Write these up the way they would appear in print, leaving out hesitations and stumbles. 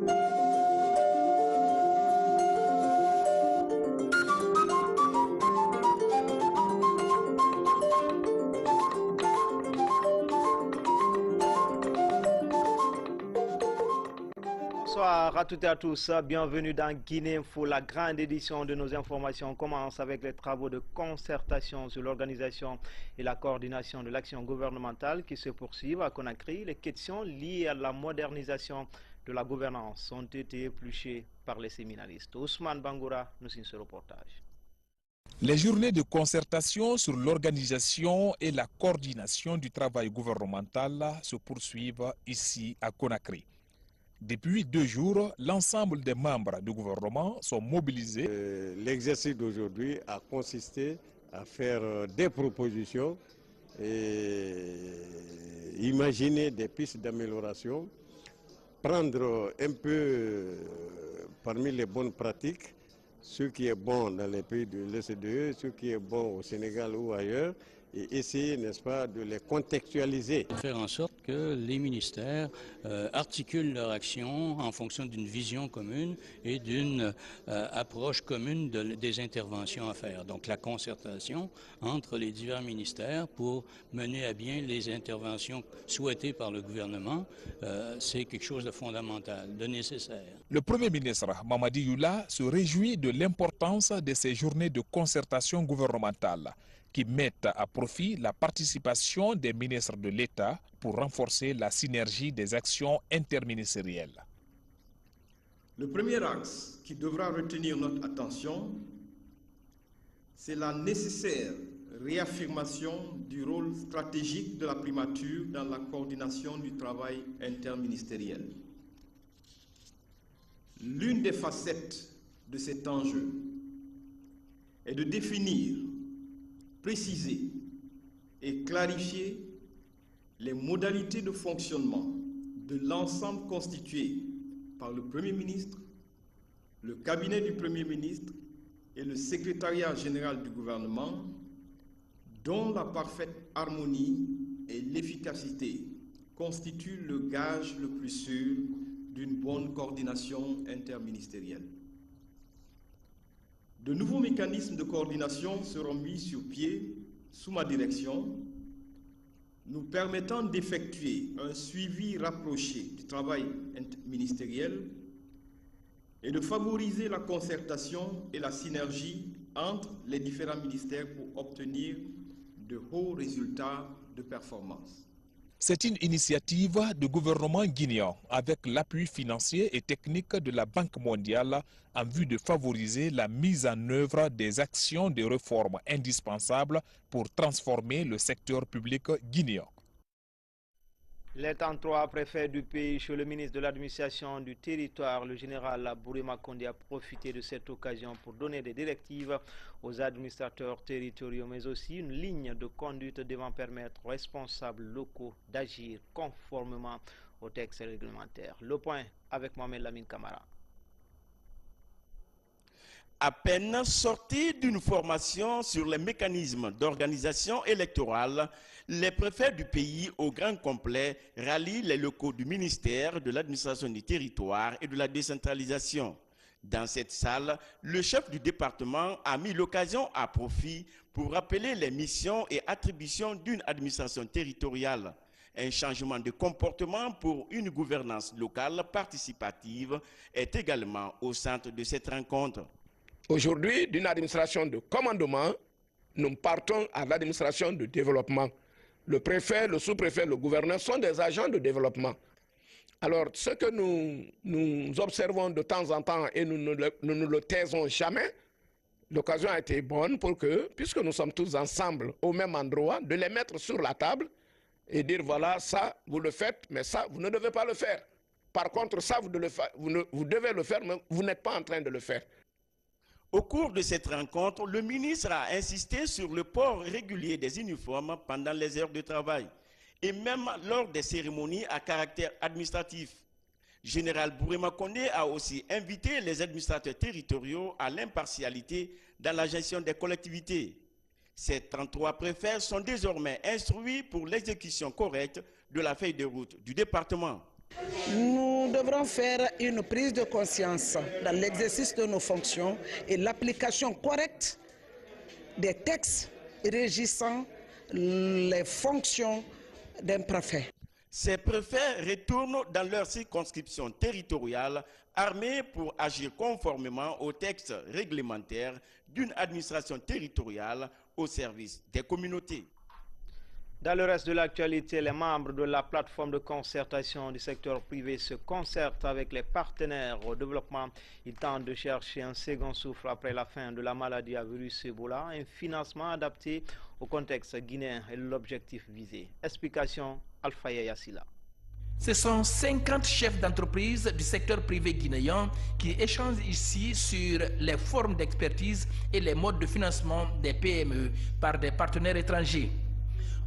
Bonsoir à toutes et à tous, bienvenue dans Guinée Info. La grande édition de nos informations commence avec les travaux de concertation sur l'organisation et la coordination de l'action gouvernementale qui se poursuivent à Conakry. Les questions liées à la modernisation de la gouvernance ont été épluchées par les séminaristes. Ousmane Bangoura nous signe ce reportage. Les journées de concertation sur l'organisation et la coordination du travail gouvernemental se poursuivent ici à Conakry. Depuis 2 jours, l'ensemble des membres du gouvernement sont mobilisés. L'exercice d'aujourd'hui a consisté à faire des propositions et imaginer des pistes d'amélioration, prendre un peu parmi les bonnes pratiques, ce qui est bon dans les pays de l'OCDE, ce qui est bon au Sénégal ou ailleurs, et essayer, n'est-ce pas, de les contextualiser. Faire en sorte que les ministères articulent leur action en fonction d'une vision commune et d'une approche commune des interventions à faire. Donc la concertation entre les divers ministères pour mener à bien les interventions souhaitées par le gouvernement, c'est quelque chose de fondamental, de nécessaire. Le Premier ministre Mamadi Youla se réjouit de l'importance de ces journées de concertation gouvernementale qui mettent à profit la participation des ministres de l'État pour renforcer la synergie des actions interministérielles. Le premier axe qui devra retenir notre attention, c'est la nécessaire réaffirmation du rôle stratégique de la primature dans la coordination du travail interministériel. L'une des facettes de cet enjeu est de définir, préciser et clarifier les modalités de fonctionnement de l'ensemble constitué par le Premier ministre, le cabinet du Premier ministre et le secrétariat général du gouvernement, dont la parfaite harmonie et l'efficacité constituent le gage le plus sûr d'une bonne coordination interministérielle. De nouveaux mécanismes de coordination seront mis sur pied sous ma direction, nous permettant d'effectuer un suivi rapproché du travail ministériel et de favoriser la concertation et la synergie entre les différents ministères pour obtenir de hauts résultats de performance. C'est une initiative du gouvernement guinéen avec l'appui financier et technique de la Banque mondiale en vue de favoriser la mise en œuvre des actions de réforme indispensables pour transformer le secteur public guinéen. Les 33 préfets du pays, chez le ministre de l'administration du territoire, le général Bourema Condé a profité de cette occasion pour donner des directives aux administrateurs territoriaux, mais aussi une ligne de conduite devant permettre aux responsables locaux d'agir conformément aux textes réglementaires. Le point avec Mohamed Lamine Camara. À peine sortis d'une formation sur les mécanismes d'organisation électorale, les préfets du pays au grand complet rallient les locaux du ministère de l'administration du territoire et de la décentralisation. Dans cette salle, le chef du département a mis l'occasion à profit pour rappeler les missions et attributions d'une administration territoriale. Un changement de comportement pour une gouvernance locale participative est également au centre de cette rencontre. Aujourd'hui, d'une administration de commandement, nous partons à l'administration de développement. Le préfet, le sous-préfet, le gouverneur sont des agents de développement. Alors, ce que nous observons de temps en temps et nous ne le taisons jamais, l'occasion a été bonne pour que, puisque nous sommes tous ensemble au même endroit, de les mettre sur la table et dire voilà, ça, vous le faites, mais ça, vous ne devez pas le faire. Par contre, ça, vous devez le faire, mais vous n'êtes pas en train de le faire. Au cours de cette rencontre, le ministre a insisté sur le port régulier des uniformes pendant les heures de travail et même lors des cérémonies à caractère administratif. Général Bourema Condé a aussi invité les administrateurs territoriaux à l'impartialité dans la gestion des collectivités. Ces 33 préfets sont désormais instruits pour l'exécution correcte de la feuille de route du département. Nous nous devrons faire une prise de conscience dans l'exercice de nos fonctions et l'application correcte des textes régissant les fonctions d'un préfet. Ces préfets retournent dans leur circonscription territoriale armés pour agir conformément aux textes réglementaires d'une administration territoriale au service des communautés. Dans le reste de l'actualité, les membres de la plateforme de concertation du secteur privé se concertent avec les partenaires au développement. Ils tentent de chercher un second souffle après la fin de la maladie à virus Ebola, un financement adapté au contexte guinéen et l'objectif visé. Explication, Alpha Yassila. Ce sont 50 chefs d'entreprise du secteur privé guinéen qui échangent ici sur les formes d'expertise et les modes de financement des PME par des partenaires étrangers.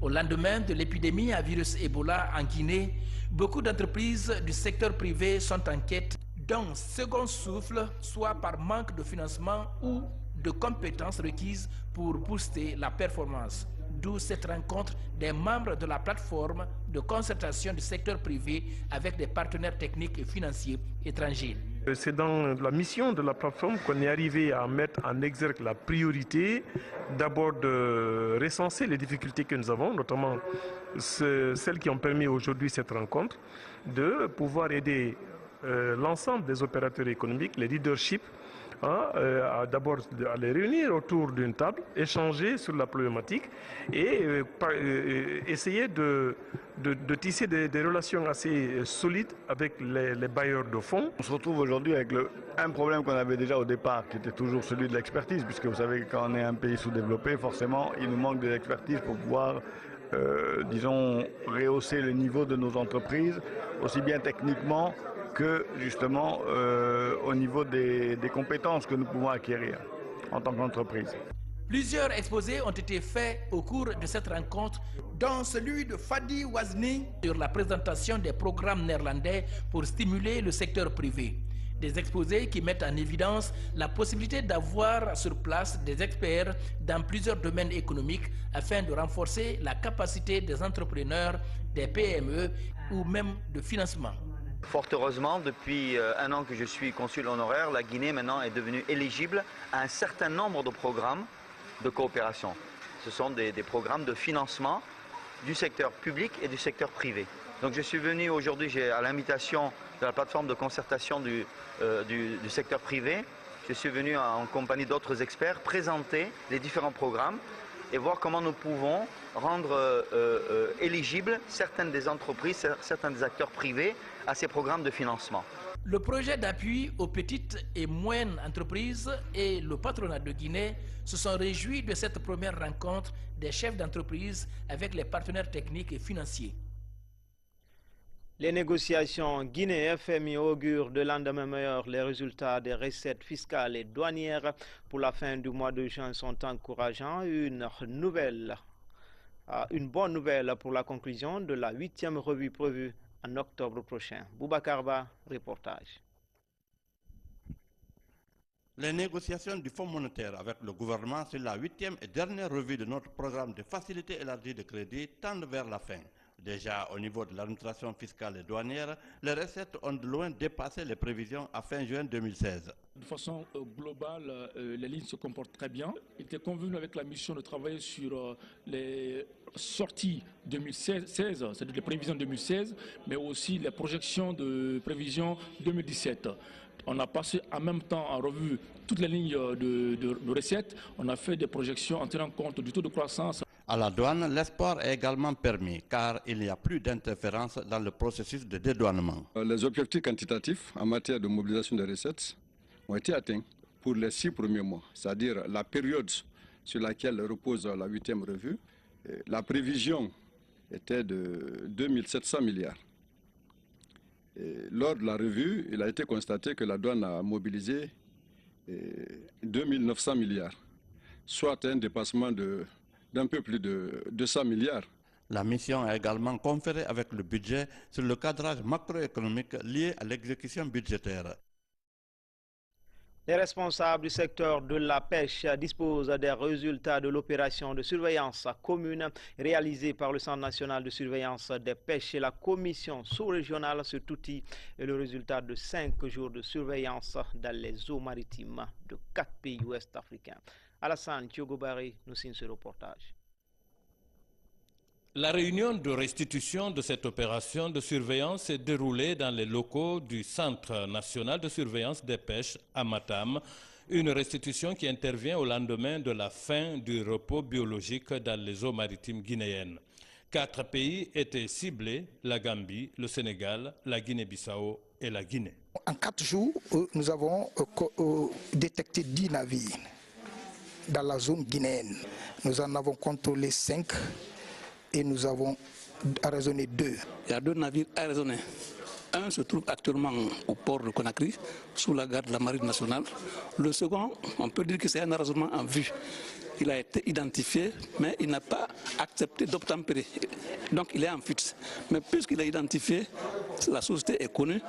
Au lendemain de l'épidémie à virus Ebola en Guinée, beaucoup d'entreprises du secteur privé sont en quête d'un second souffle, soit par manque de financement ou de compétences requises pour booster la performance. D'où cette rencontre des membres de la plateforme de concertation du secteur privé avec des partenaires techniques et financiers étrangers. C'est dans la mission de la plateforme qu'on est arrivé à mettre en exergue la priorité, d'abord de recenser les difficultés que nous avons, notamment celles qui ont permis aujourd'hui cette rencontre, de pouvoir aider l'ensemble des opérateurs économiques, les leaderships, d'abord à les réunir autour d'une table, échanger sur la problématique et essayer de tisser des relations assez solides avec les bailleurs de fonds. On se retrouve aujourd'hui avec un problème qu'on avait déjà au départ, qui était toujours celui de l'expertise, puisque vous savez que quand on est un pays sous-développé, forcément, il nous manque de l'expertise pour pouvoir, disons, rehausser le niveau de nos entreprises, aussi bien techniquement que justement au niveau des compétences que nous pouvons acquérir en tant qu'entreprise. Plusieurs exposés ont été faits au cours de cette rencontre, dont celui de Fadi Wazni sur la présentation des programmes néerlandais pour stimuler le secteur privé. Des exposés qui mettent en évidence la possibilité d'avoir sur place des experts dans plusieurs domaines économiques afin de renforcer la capacité des entrepreneurs, des PME ou même de financement. Fort heureusement, depuis un an que je suis consul honoraire, la Guinée maintenant est devenue éligible à un certain nombre de programmes de coopération. Ce sont des programmes de financement du secteur public et du secteur privé. Donc je suis venu aujourd'hui à l'invitation de la plateforme de concertation du secteur privé. Je suis venu en compagnie d'autres experts présenter les différents programmes et voir comment nous pouvons rendre éligibles certaines des entreprises, certains des acteurs privés à ces programmes de financement. Le projet d'appui aux petites et moyennes entreprises et le patronat de Guinée se sont réjouis de cette première rencontre des chefs d'entreprise avec les partenaires techniques et financiers. Les négociations Guinée-FMI augurent de lendemain meilleur. Les résultats des recettes fiscales et douanières pour la fin du mois de juin sont encourageants. Une bonne nouvelle pour la conclusion de la 8e revue prévue en octobre prochain. Boubacar Ba, reportage. Les négociations du Fonds monétaire avec le gouvernement sur la 8e et dernière revue de notre programme de facilité élargie de crédit tendent vers la fin. Déjà au niveau de l'administration fiscale et douanière, les recettes ont de loin dépassé les prévisions à fin juin 2016. De façon globale, les lignes se comportent très bien. Il était convenu avec la mission de travailler sur les sorties 2016, c'est-à-dire les prévisions 2016, mais aussi les projections de prévisions 2017. On a passé en même temps en revue toutes les lignes de recettes. On a fait des projections en tenant compte du taux de croissance. À la douane, l'espoir est également permis car il n'y a plus d'interférence dans le processus de dédouanement. Les objectifs quantitatifs en matière de mobilisation des recettes ont été atteints pour les 6 premiers mois, c'est-à-dire la période sur laquelle repose la 8e revue. La prévision était de 2700 milliards. Et lors de la revue, il a été constaté que la douane a mobilisé 2900 milliards, soit un dépassement d'un peu plus de 200 milliards. La mission a également conféré avec le budget sur le cadrage macroéconomique lié à l'exécution budgétaire. Les responsables du secteur de la pêche disposent des résultats de l'opération de surveillance commune réalisée par le Centre national de surveillance des pêches et la commission sous-régionale. Cet outil est le résultat de 5 jours de surveillance dans les eaux maritimes de 4 pays ouest africains. Alassane Thiogobari nous signe ce reportage. La réunion de restitution de cette opération de surveillance s'est déroulée dans les locaux du Centre national de surveillance des pêches à Matam, une restitution qui intervient au lendemain de la fin du repos biologique dans les eaux maritimes guinéennes. 4 pays étaient ciblés, la Gambie, le Sénégal, la Guinée-Bissau et la Guinée. En 4 jours, nous avons détecté 10 navires dans la zone guinéenne. Nous en avons contrôlé 5. Et nous avons arraisonné 2. Il y a 2 navires arraisonnés. Un se trouve actuellement au port de Conakry, sous la garde de la Marine nationale. Le second, on peut dire que c'est un arraisonnement en vue. Il a été identifié, mais il n'a pas accepté d'obtempérer. Donc il est en fuite. Mais puisqu'il est identifié, la société est connue,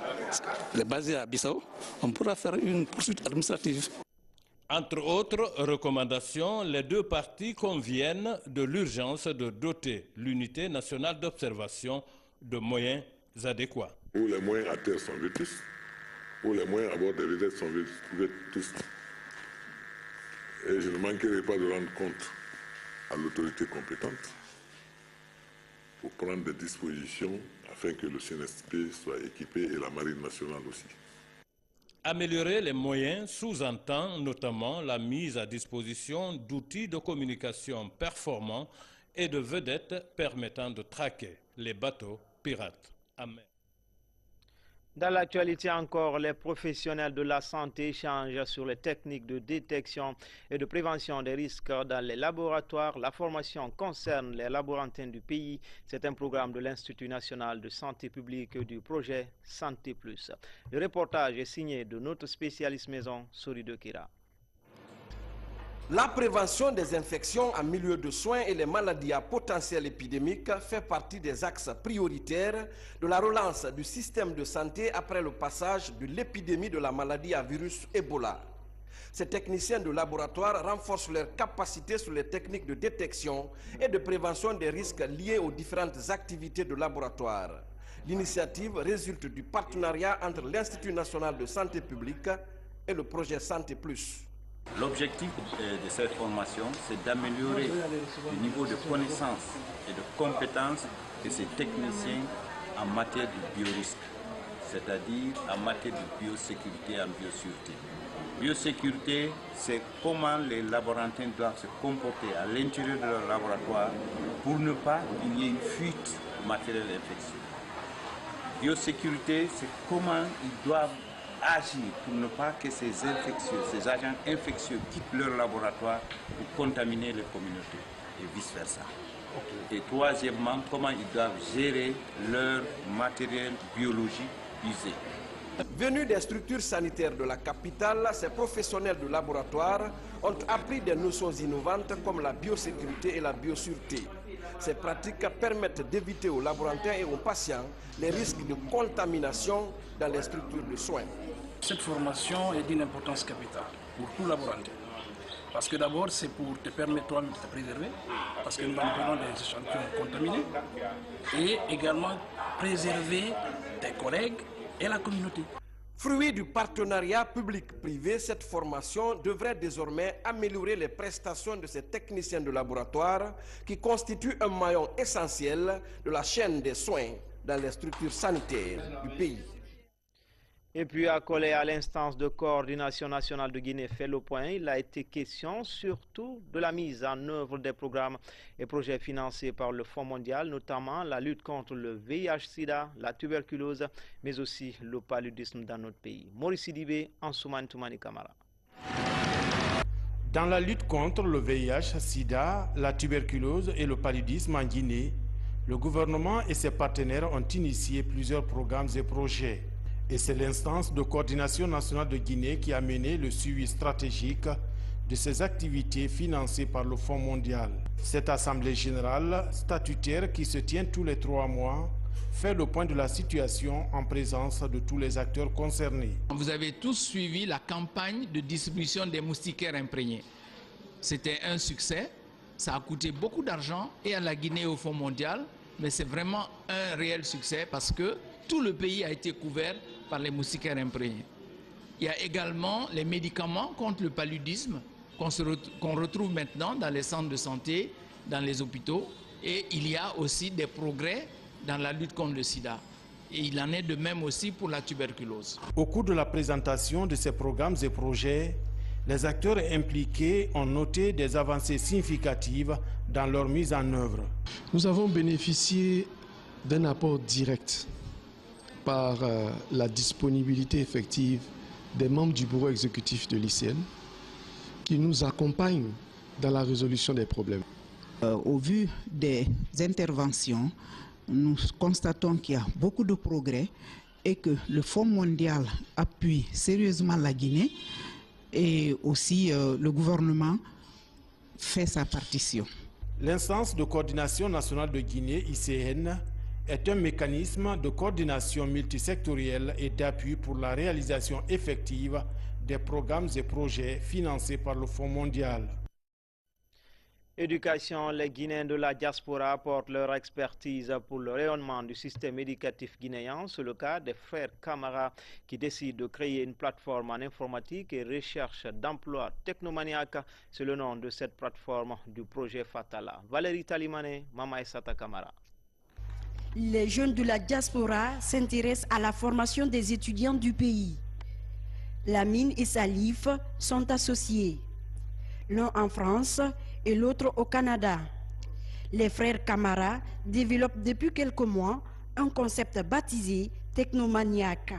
elle est basée à Bissau, on pourra faire une poursuite administrative. Entre autres recommandations, les 2 parties conviennent de l'urgence de doter l'unité nationale d'observation de moyens adéquats. Où les moyens à terre sont vétus, où les moyens à bord des vedettes sont vétus. Et je ne manquerai pas de rendre compte à l'autorité compétente pour prendre des dispositions afin que le CNSP soit équipé et la Marine nationale aussi. Améliorer les moyens sous-entend notamment la mise à disposition d'outils de communication performants et de vedettes permettant de traquer les bateaux pirates à mer. Dans l'actualité encore, les professionnels de la santé échangent sur les techniques de détection et de prévention des risques dans les laboratoires. La formation concerne les laborantins du pays. C'est un programme de l'Institut national de santé publique du projet Santé Plus. Le reportage est signé de notre spécialiste maison, Sorido Kira. La prévention des infections en milieu de soins et les maladies à potentiel épidémique fait partie des axes prioritaires de la relance du système de santé après le passage de l'épidémie de la maladie à virus Ebola. Ces techniciens de laboratoire renforcent leurs capacités sur les techniques de détection et de prévention des risques liés aux différentes activités de laboratoire. L'initiative résulte du partenariat entre l'Institut national de santé publique et le projet Santé Plus. L'objectif de cette formation, c'est d'améliorer le niveau de connaissances et de compétences de ces techniciens en matière de biorisque, c'est-à-dire en matière de biosécurité et en biosécurité. Biosécurité, c'est comment les laborantins doivent se comporter à l'intérieur de leur laboratoire pour ne pas qu'il y ait une fuite de matériel infectieux. Biosécurité, c'est comment ils doivent agir pour ne pas que ces agents infectieux quittent leur laboratoire pour contaminer les communautés et vice-versa. Et troisièmement, comment ils doivent gérer leur matériel biologique usé. Venus des structures sanitaires de la capitale, ces professionnels de laboratoire ont appris des notions innovantes comme la biosécurité et la biosureté. Ces pratiques permettent d'éviter aux laborantins et aux patients les risques de contamination dans les structures de soins. Cette formation est d'une importance capitale pour tout laborantin. Parce que d'abord, c'est pour te permettre toi-même de te préserver, parce que nous manipulons des échantillons contaminés, et également préserver tes collègues et la communauté. Fruit du partenariat public-privé, cette formation devrait désormais améliorer les prestations de ces techniciens de laboratoire qui constituent un maillon essentiel de la chaîne des soins dans les structures sanitaires du pays. Et puis, accolé à l'instance de coordination nationale de Guinée fait le point, il a été question surtout de la mise en œuvre des programmes et projets financés par le Fonds mondial, notamment la lutte contre le VIH-Sida, la tuberculose, mais aussi le paludisme dans notre pays. Maurice Sidibé, Ansoumane Toumani Kamara. Dans la lutte contre le VIH-Sida, la tuberculose et le paludisme en Guinée, le gouvernement et ses partenaires ont initié plusieurs programmes et projets. Et c'est l'instance de coordination nationale de Guinée qui a mené le suivi stratégique de ces activités financées par le Fonds mondial. Cette assemblée générale statutaire qui se tient tous les 3 mois fait le point de la situation en présence de tous les acteurs concernés. Vous avez tous suivi la campagne de distribution des moustiquaires imprégnés. C'était un succès, ça a coûté beaucoup d'argent et à la Guinée et au Fonds mondial, mais c'est vraiment un réel succès parce que tout le pays a été couvert par les moustiquaires imprégnés. Il y a également les médicaments contre le paludisme qu'on retrouve maintenant dans les centres de santé, dans les hôpitaux, et il y a aussi des progrès dans la lutte contre le sida. Et il en est de même aussi pour la tuberculose. Au cours de la présentation de ces programmes et projets, les acteurs impliqués ont noté des avancées significatives dans leur mise en œuvre. Nous avons bénéficié d'un apport direct par la disponibilité effective des membres du bureau exécutif de l'ICN qui nous accompagnent dans la résolution des problèmes. Au vu des interventions, nous constatons qu'il y a beaucoup de progrès et que le Fonds mondial appuie sérieusement la Guinée et aussi le gouvernement fait sa partition. L'instance de coordination nationale de Guinée, ICN, est un mécanisme de coordination multisectorielle et d'appui pour la réalisation effective des programmes et projets financés par le Fonds mondial. Éducation, les Guinéens de la diaspora apportent leur expertise pour le rayonnement du système éducatif guinéen. C'est le cas des frères Camara qui décident de créer une plateforme en informatique et recherche d'emploi technomaniaque. C'est le nom de cette plateforme du projet Fatala. Valérie Talimane, Mama Essata Camara. Les jeunes de la diaspora s'intéressent à la formation des étudiants du pays. Lamine et Salif sont associés, l'un en France et l'autre au Canada. Les frères Camara développent depuis quelques mois un concept baptisé Technomaniac,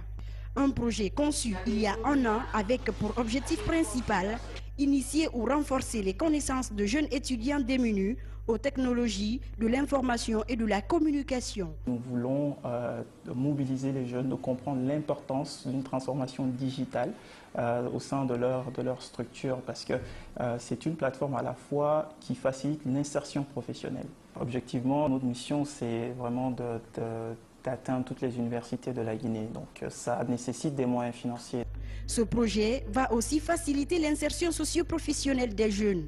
un projet conçu il y a un an avec pour objectif principal initier ou renforcer les connaissances de jeunes étudiants démunis aux technologies de l'information et de la communication. Nous voulons mobiliser les jeunes, de comprendre l'importance d'une transformation digitale au sein de leur structure parce que c'est une plateforme à la fois qui facilite l'insertion professionnelle. Objectivement, notre mission, c'est vraiment d'atteindre toutes les universités de la Guinée. Donc ça nécessite des moyens financiers. Ce projet va aussi faciliter l'insertion socio-professionnelle des jeunes.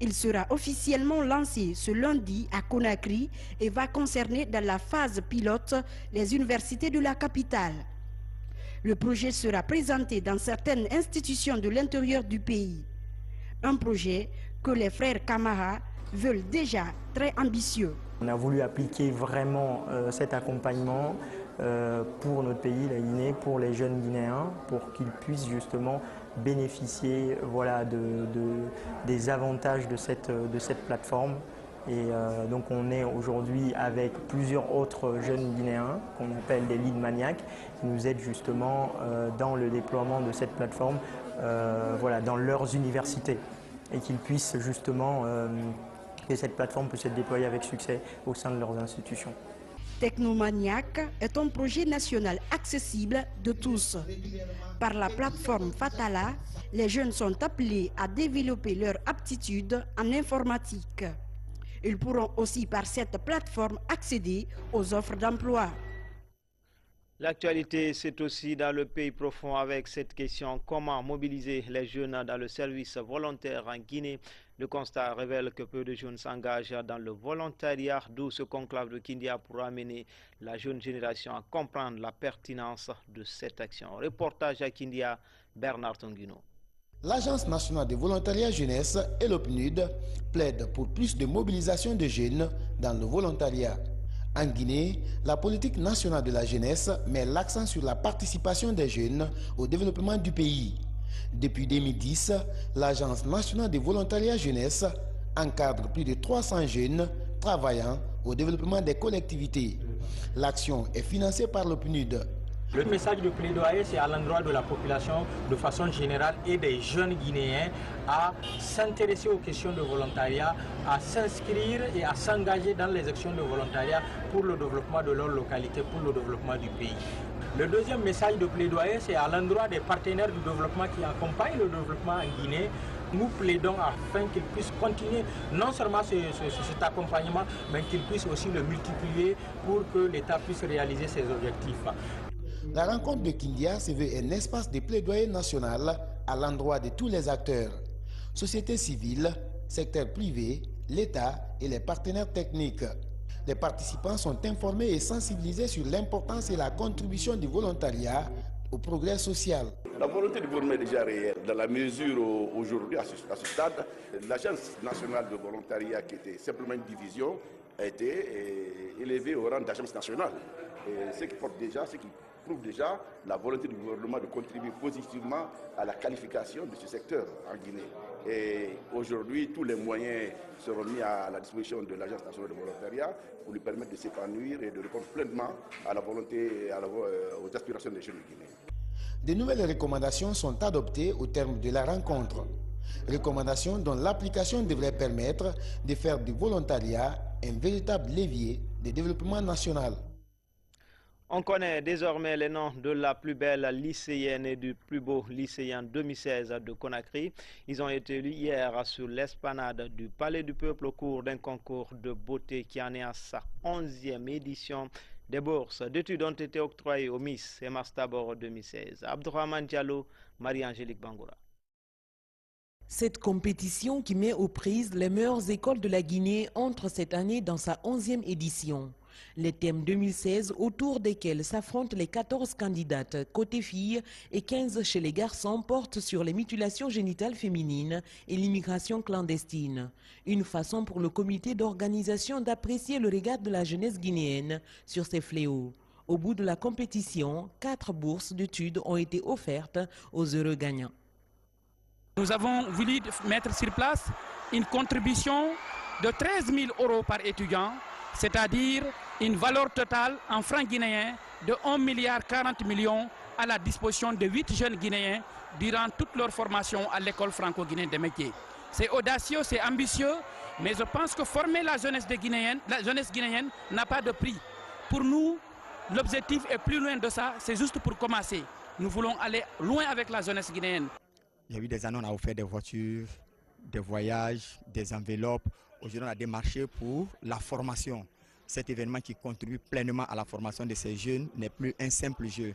Il sera officiellement lancé ce lundi à Conakry et va concerner dans la phase pilote les universités de la capitale. Le projet sera présenté dans certaines institutions de l'intérieur du pays. Un projet que les frères Camara veulent déjà très ambitieux. On a voulu appliquer vraiment cet accompagnement pour notre pays, la Guinée, pour les jeunes Guinéens, pour qu'ils puissent justement bénéficier des avantages de cette plateforme. Et donc on est aujourd'hui avec plusieurs autres jeunes Guinéens qu'on appelle des lead maniaques qui nous aident justement dans le déploiement de cette plateforme dans leurs universités et qu'ils puissent justement que cette plateforme puisse être déployée avec succès au sein de leurs institutions. Technomaniac est un projet national accessible de tous. Par la plateforme Fatala, les jeunes sont appelés à développer leurs aptitudes en informatique. Ils pourront aussi par cette plateforme accéder aux offres d'emploi. L'actualité, c'est aussi dans le pays profond avec cette question: comment mobiliser les jeunes dans le service volontaire en Guinée? Le constat révèle que peu de jeunes s'engagent dans le volontariat, d'où ce conclave de Kindia pour amener la jeune génération à comprendre la pertinence de cette action. Reportage à Kindia, Bernard Tonguino. L'Agence nationale de volontariat jeunesse et le PNUD plaident pour plus de mobilisation de jeunes dans le volontariat. En Guinée, la politique nationale de la jeunesse met l'accent sur la participation des jeunes au développement du pays. Depuis 2010, l'Agence nationale de volontariat jeunesse encadre plus de 300 jeunes travaillant au développement des collectivités. L'action est financée par le PNUD. Le message de plaidoyer, c'est à l'endroit de la population de façon générale et des jeunes Guinéens à s'intéresser aux questions de volontariat, à s'inscrire et à s'engager dans les actions de volontariat pour le développement de leur localité, pour le développement du pays. Le deuxième message de plaidoyer, c'est à l'endroit des partenaires du développement qui accompagnent le développement en Guinée. Nous plaidons afin qu'ils puissent continuer non seulement cet accompagnement, mais qu'ils puissent aussi le multiplier pour que l'État puisse réaliser ses objectifs. La rencontre de Kindia se veut un espace de plaidoyer national à l'endroit de tous les acteurs. Société civile, secteur privé, l'État et les partenaires techniques. Les participants sont informés et sensibilisés sur l'importance et la contribution du volontariat au progrès social. La volonté du gouvernement est déjà réelle, dans la mesure où aujourd'hui, à ce stade, l'Agence nationale de volontariat, qui était simplement une division, a été élevée au rang d'agence nationale. Et ce qui prouve déjà la volonté du gouvernement de contribuer positivement à la qualification de ce secteur en Guinée. Et aujourd'hui, tous les moyens seront mis à la disposition de l'Agence nationale de volontariat pour lui permettre de s'épanouir et de répondre pleinement à la volonté, aux aspirations des jeunes guinéens. De nouvelles recommandations sont adoptées au terme de la rencontre. Recommandations dont l'application devrait permettre de faire du volontariat un véritable levier de développement national. On connaît désormais les noms de la plus belle lycéenne et du plus beau lycéen 2016 de Conakry. Ils ont été élus hier sur l'esplanade du Palais du Peuple au cours d'un concours de beauté qui en est à sa 11e édition. Des bourses d'études ont été octroyées au Miss et Mastabor 2016. Abdourahmane Diallo, Marie-Angélique Bangoura. Cette compétition qui met aux prises les meilleures écoles de la Guinée entre cette année dans sa 11e édition. Les thèmes 2016 autour desquels s'affrontent les 14 candidates côté filles et 15 chez les garçons portent sur les mutilations génitales féminines et l'immigration clandestine. Une façon pour le comité d'organisation d'apprécier le regard de la jeunesse guinéenne sur ces fléaux. Au bout de la compétition, 4 bourses d'études ont été offertes aux heureux gagnants. Nous avons voulu mettre sur place une contribution de 13 000 € par étudiant, c'est-à-dire une valeur totale en francs guinéens de 1,40 milliard à la disposition de 8 jeunes Guinéens durant toute leur formation à l'école franco-guinéenne des métiers. C'est audacieux, c'est ambitieux, mais je pense que former la jeunesse guinéenne n'a pas de prix. Pour nous, l'objectif est plus loin de ça, c'est juste pour commencer. Nous voulons aller loin avec la jeunesse guinéenne. Il y a eu des années, on a offert des voitures, des voyages, des enveloppes. Aujourd'hui, on a démarché pour la formation. Cet événement qui contribue pleinement à la formation de ces jeunes n'est plus un simple jeu.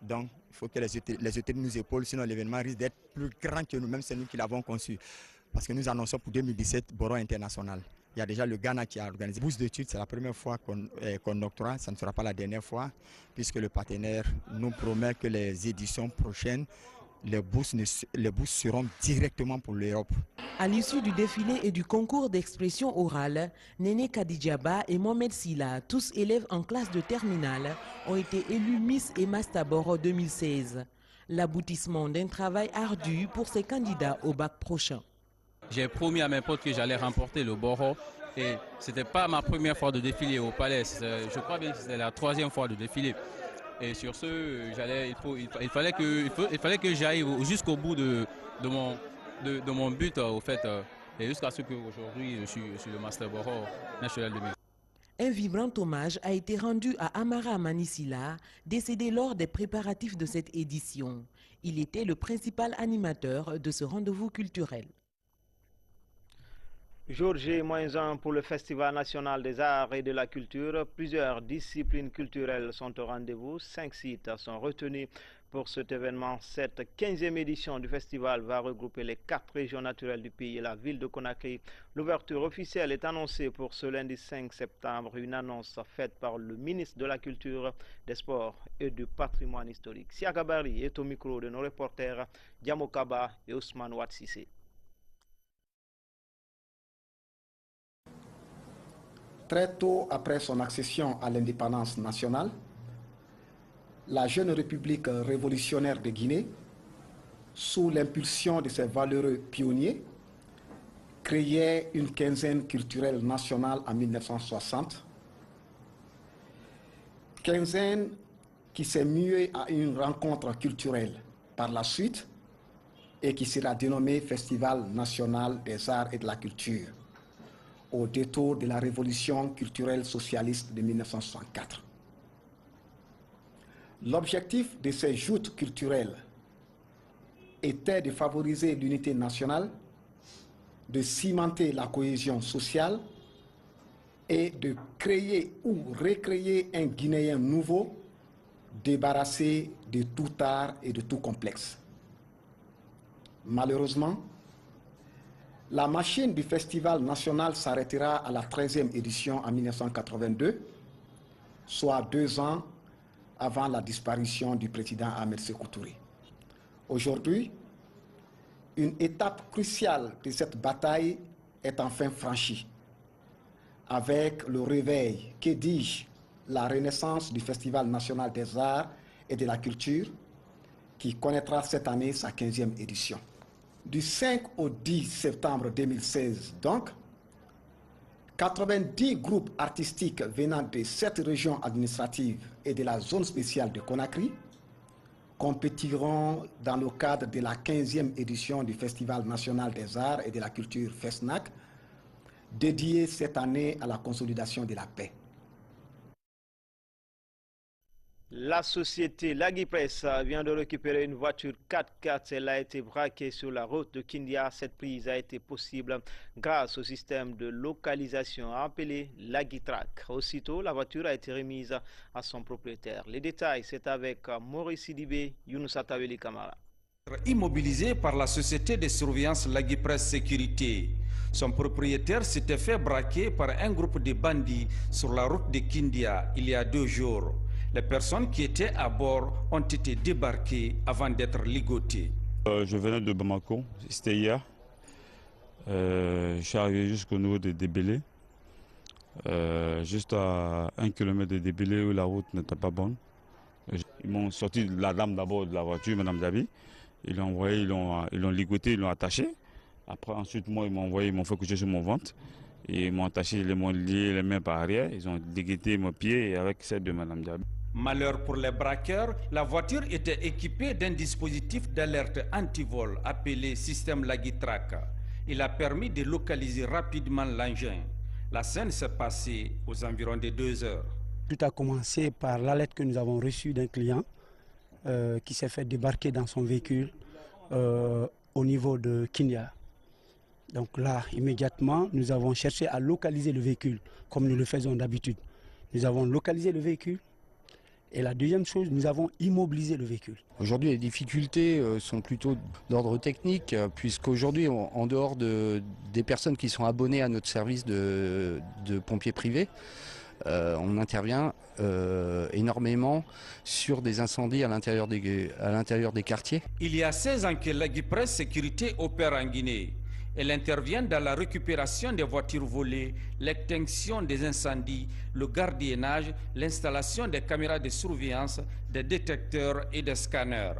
Donc, il faut que les autorités nous épaulent, sinon l'événement risque d'être plus grand que nous-mêmes, c'est nous qui l'avons conçu. Parce que nous annonçons pour 2017 Boro International. Il y a déjà le Ghana qui a organisé bourse d'études, c'est la première fois qu'on octroie, ça ne sera pas la dernière fois, puisque le partenaire nous promet que les éditions prochaines, les bourses seront directement pour l'Europe. À l'issue du défilé et du concours d'expression orale, Néné Kadidjaba et Mohamed Silla, tous élèves en classe de terminale, ont été élus Miss et Mastabor 2016. L'aboutissement d'un travail ardu pour ces candidats au bac prochain. J'ai promis à mes potes que j'allais remporter le Boro et ce n'était pas ma première fois de défiler au palais, je crois bien que c'était la 3e fois de défiler. Et sur ce, il fallait que j'aille jusqu'au bout de mon but, au fait, et jusqu'à ce qu'aujourd'hui, je suis le Master Boro National 2000. Un vibrant hommage a été rendu à Amara Manisila, décédé lors des préparatifs de cette édition. Il était le principal animateur de ce rendez-vous culturel. Jour J-1 pour le Festival national des arts et de la culture. Plusieurs disciplines culturelles sont au rendez-vous. 5 sites sont retenus pour cet événement. Cette 15e édition du festival va regrouper les 4 régions naturelles du pays et la ville de Conakry. L'ouverture officielle est annoncée pour ce lundi 5 septembre. Une annonce faite par le ministre de la Culture, des Sports et du Patrimoine historique. Siaka Bari est au micro de nos reporters Diamo Kaba et Ousmane Ouatsissé. Très tôt après son accession à l'indépendance nationale, la jeune République révolutionnaire de Guinée, sous l'impulsion de ses valeureux pionniers, créait une quinzaine culturelle nationale en 1960. Quinzaine qui s'est muée à une rencontre culturelle par la suite et qui sera dénommée Festival national des arts et de la culture, au détour de la révolution culturelle socialiste de 1964. L'objectif de ces joutes culturelles était de favoriser l'unité nationale, de cimenter la cohésion sociale et de créer ou recréer un Guinéen nouveau, débarrassé de tout art et de tout complexe. Malheureusement, la machine du Festival national s'arrêtera à la 13e édition en 1982, soit 2 ans avant la disparition du président Ahmed Sékou Touré. Aujourd'hui, une étape cruciale de cette bataille est enfin franchie, avec le réveil, que dis-je, la renaissance du Festival national des arts et de la culture, qui connaîtra cette année sa 15e édition. Du 5 au 10 septembre 2016, donc, 90 groupes artistiques venant de 7 régions administratives et de la zone spéciale de Conakry compétiront dans le cadre de la 15e édition du Festival national des arts et de la culture FESNAC, dédié cette année à la consolidation de la paix. La société Lagipress vient de récupérer une voiture 4x4. Elle a été braquée sur la route de Kindia. Cette prise a été possible grâce au système de localisation appelé Lagitrack. Aussitôt, la voiture a été remise à son propriétaire. Les détails, c'est avec Maurice Sidibé, Younoussa Taweli Kamara. Immobilisé par la société de surveillance Lagipress Sécurité. Son propriétaire s'était fait braquer par un groupe de bandits sur la route de Kindia il y a 2 jours. Les personnes qui étaient à bord ont été débarquées avant d'être ligotées. Je venais de Bamako, c'était hier. Je suis arrivé jusqu'au niveau de Débélé, juste à 1 km de Débélé où la route n'était pas bonne. Ils m'ont sorti la dame d'abord de la voiture, Madame Dabi. Ils l'ont envoyé, ils l'ont ligoté, ils l'ont attaché. Après, ensuite, moi, ils m'ont fait coucher sur mon ventre. Et ils m'ont attaché, ils m'ont lié les mains par arrière. Ils ont déguetté mon pied avec celle de Madame Dabi. Malheur pour les braqueurs, la voiture était équipée d'un dispositif d'alerte anti-vol appelé système Lagitrack. Il a permis de localiser rapidement l'engin. La scène s'est passée aux environs de 2 heures. Tout a commencé par l'alerte que nous avons reçue d'un client qui s'est fait débarquer dans son véhicule au niveau de Kindia. Donc là, immédiatement, nous avons cherché à localiser le véhicule, comme nous le faisons d'habitude. Nous avons localisé le véhicule. Et la deuxième chose, nous avons immobilisé le véhicule. Aujourd'hui, les difficultés sont plutôt d'ordre technique, puisqu'aujourd'hui, en dehors des personnes qui sont abonnées à notre service de pompiers privés, on intervient énormément sur des incendies à l'intérieur des quartiers. Il y a 16 ans que Lagipress Sécurité opère en Guinée. Elle intervient dans la récupération des voitures volées, l'extinction des incendies, le gardiennage, l'installation des caméras de surveillance, des détecteurs et des scanners.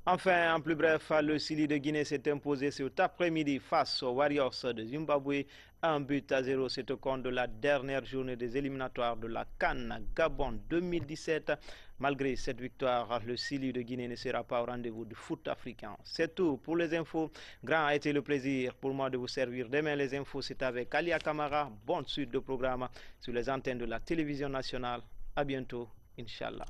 Enfin, en plus bref, le Sili de Guinée s'est imposé cet après-midi face aux Warriors de Zimbabwe. 1-0, c'est au compte de la dernière journée des éliminatoires de la CAN Gabon 2017. Malgré cette victoire, le Sili de Guinée ne sera pas au rendez-vous du foot africain. C'est tout pour les infos. Grand a été le plaisir pour moi de vous servir. Demain, les infos, c'est avec Alia Kamara. Bonne suite de programme sur les antennes de la télévision nationale. À bientôt, Inch'Allah.